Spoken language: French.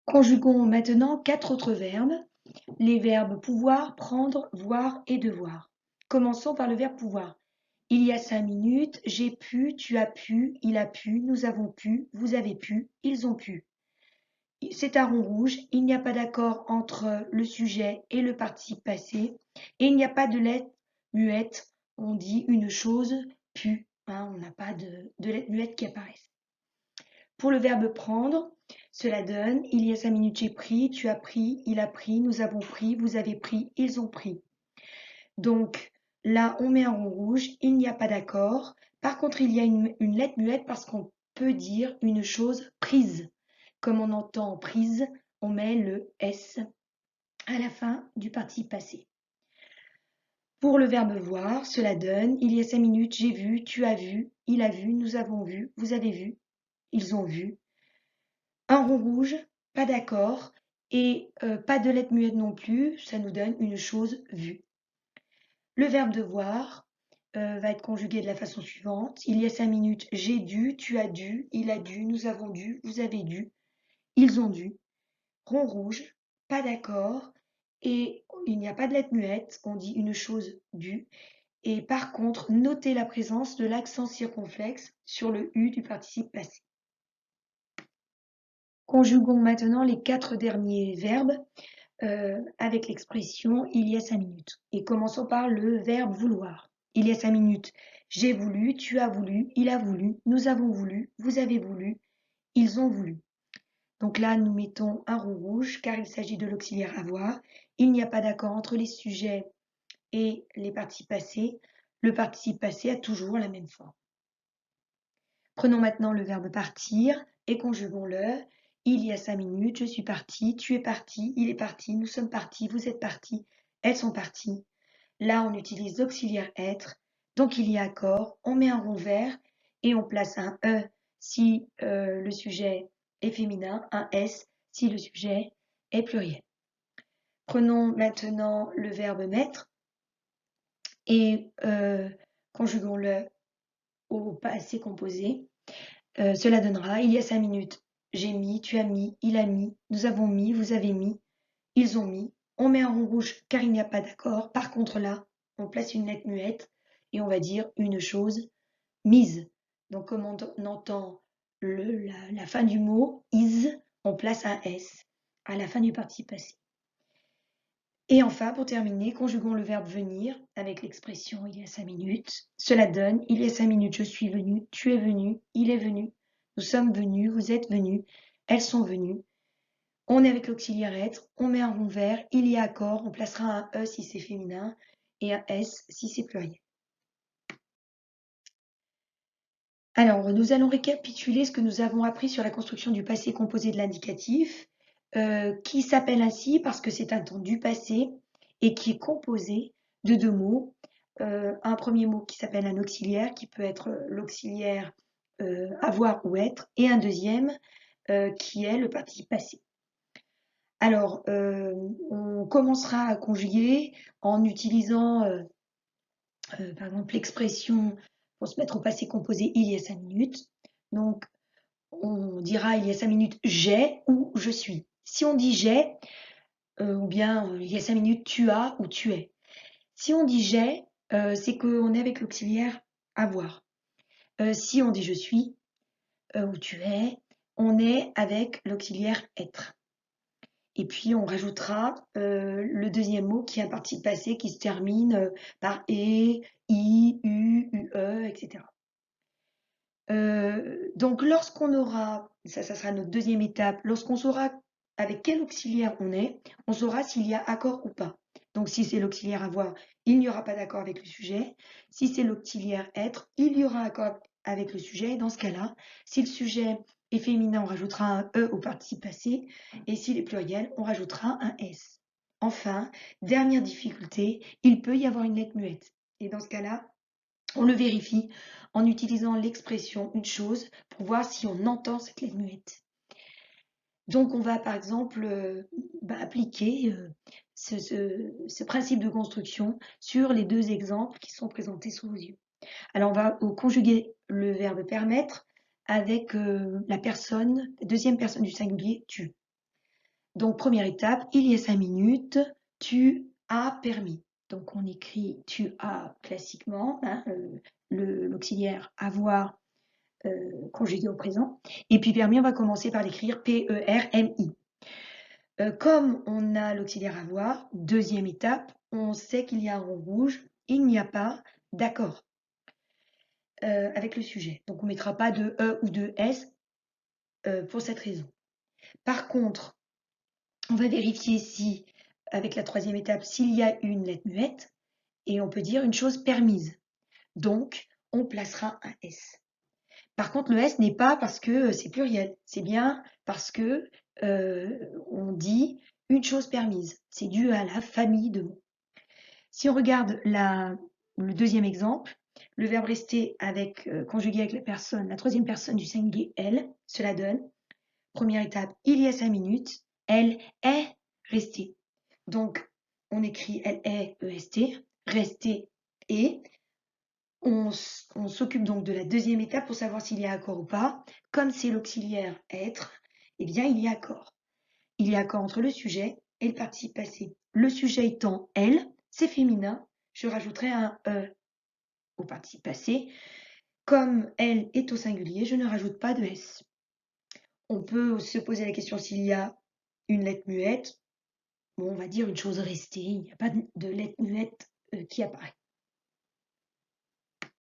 Conjuguons maintenant 4 autres verbes, les verbes pouvoir, prendre, voir et devoir. Commençons par le verbe pouvoir. Il y a 5 minutes, j'ai pu, tu as pu, il a pu, nous avons pu, vous avez pu, ils ont pu. C'est un rond rouge, il n'y a pas d'accord entre le sujet et le participe passé, et il n'y a pas de lettre muette, on dit une chose pu, on n'a pas de lettre muette qui apparaissent. Pour le verbe prendre, cela donne il y a 5 minutes j'ai pris, tu as pris, il a pris, nous avons pris, vous avez pris, ils ont pris. Donc là, on met un rond rouge, il n'y a pas d'accord. Par contre, il y a une lettre muette parce qu'on peut dire une chose prise. Comme on entend prise, on met le S à la fin du participe passé. Pour le verbe voir, cela donne il y a 5 minutes j'ai vu, tu as vu, il a vu, nous avons vu, vous avez vu, ils ont vu. Un rond rouge, pas d'accord, et pas de lettre muette non plus, ça nous donne une chose vue. Le verbe devoir va être conjugué de la façon suivante. Il y a 5 minutes, j'ai dû, tu as dû, il a dû, nous avons dû, vous avez dû, ils ont dû. Rond rouge, pas d'accord, et il n'y a pas de lettre muette, on dit une chose due. Et par contre, notez la présence de l'accent circonflexe sur le U du participe passé. Conjuguons maintenant les 4 derniers verbes avec l'expression il y a 5 minutes. Et commençons par le verbe vouloir. Il y a 5 minutes, j'ai voulu, tu as voulu, il a voulu, nous avons voulu, vous avez voulu, ils ont voulu. Donc là, nous mettons un rond rouge car il s'agit de l'auxiliaire avoir. Il n'y a pas d'accord entre les sujets et les participes passés. Le participe passé a toujours la même forme. Prenons maintenant le verbe partir et conjuguons-le. Il y a 5 minutes, je suis parti, tu es parti, il est parti, nous sommes partis, vous êtes partis, elles sont parties. Là, on utilise l'auxiliaire être. Donc, il y a accord, on met un rond vert et on place un E si le sujet est féminin, un S si le sujet est pluriel. Prenons maintenant le verbe mettre et conjuguons-le au passé composé. Cela donnera il y a 5 minutes. J'ai mis, tu as mis, il a mis, nous avons mis, vous avez mis, ils ont mis. On met un rond rouge car il n'y a pas d'accord. Par contre là, on place une lettre muette et on va dire une chose mise. Donc comme on entend la fin du mot is, on place un S à la fin du participe passé. Et enfin, pour terminer, conjuguons le verbe venir avec l'expression il y a 5 minutes. Cela donne il y a 5 minutes, je suis venu, tu es venu, il est venu, nous sommes venus, vous êtes venus, elles sont venues. On est avec l'auxiliaire être, on met un rond vert, il y a accord, on placera un E si c'est féminin et un S si c'est pluriel. Alors, nous allons récapituler ce que nous avons appris sur la construction du passé composé de l'indicatif, qui s'appelle ainsi parce que c'est un temps du passé et qui est composé de 2 mots. Un premier mot qui s'appelle un auxiliaire, qui peut être l'auxiliaire avoir ou être, et un deuxième qui est le participe passé. Alors, on commencera à conjuguer en utilisant, par exemple, l'expression pour se mettre au passé composé il y a 5 minutes. Donc, on dira il y a 5 minutes j'ai ou je suis. Si on dit j'ai, ou bien il y a 5 minutes tu as ou tu es. Si on dit j'ai, c'est qu'on est avec l'auxiliaire avoir. Si on dit je suis ou tu es, on est avec l'auxiliaire être. Et puis on rajoutera le deuxième mot qui est un participe passé qui se termine par e, i, u, ue, etc. Donc lorsqu'on aura, ça sera notre deuxième étape, lorsqu'on saura avec quel auxiliaire on saura s'il y a accord ou pas. Donc si c'est l'auxiliaire avoir, il n'y aura pas d'accord avec le sujet. Si c'est l'auxiliaire être, il y aura accord avec le sujet. Dans ce cas-là, si le sujet est féminin, on rajoutera un E au participe passé. Et s'il est pluriel, on rajoutera un S. Enfin, dernière difficulté, il peut y avoir une lettre muette. Et dans ce cas-là, on le vérifie en utilisant l'expression une chose pour voir si on entend cette lettre muette. Donc on va par exemple appliquer ce principe de construction sur les 2 exemples qui sont présentés sous vos yeux. Alors on va conjuguer le verbe permettre avec la deuxième personne du singulier tu. Donc, première étape, il y a 5 minutes, tu as permis. Donc, on écrit tu as classiquement, hein, l'auxiliaire avoir conjugué au présent. Et puis permis, on va commencer par l'écrire P-E-R-M-I. Comme on a l'auxiliaire avoir, deuxième étape, on sait qu'il y a un rond rouge, il n'y a pas d'accord avec le sujet. Donc on ne mettra pas de E ou de S pour cette raison. Par contre, on va vérifier si, avec la troisième étape, s'il y a une lettre muette, et on peut dire une chose permise. Donc, on placera un S. Par contre, le S n'est pas parce que c'est pluriel, c'est bien parce que on dit une chose permise. C'est dû à la famille de mots. Si on regarde le deuxième exemple, le verbe rester avec, conjugué avec la troisième personne du singulier elle, cela donne, première étape, il y a 5 minutes, elle est restée. Donc, on écrit elle est EST, rester et on s'occupe donc de la deuxième étape pour savoir s'il y a accord ou pas. Comme c'est l'auxiliaire être, eh bien il y a accord. Il y a accord entre le sujet et le participe passé. Le sujet étant elle, c'est féminin, je rajouterai un E au participe passé. Comme elle est au singulier, je ne rajoute pas de S. On peut se poser la question s'il y a une lettre muette. Bon, on va dire une chose restée, il n'y a pas de lettre muette qui apparaît.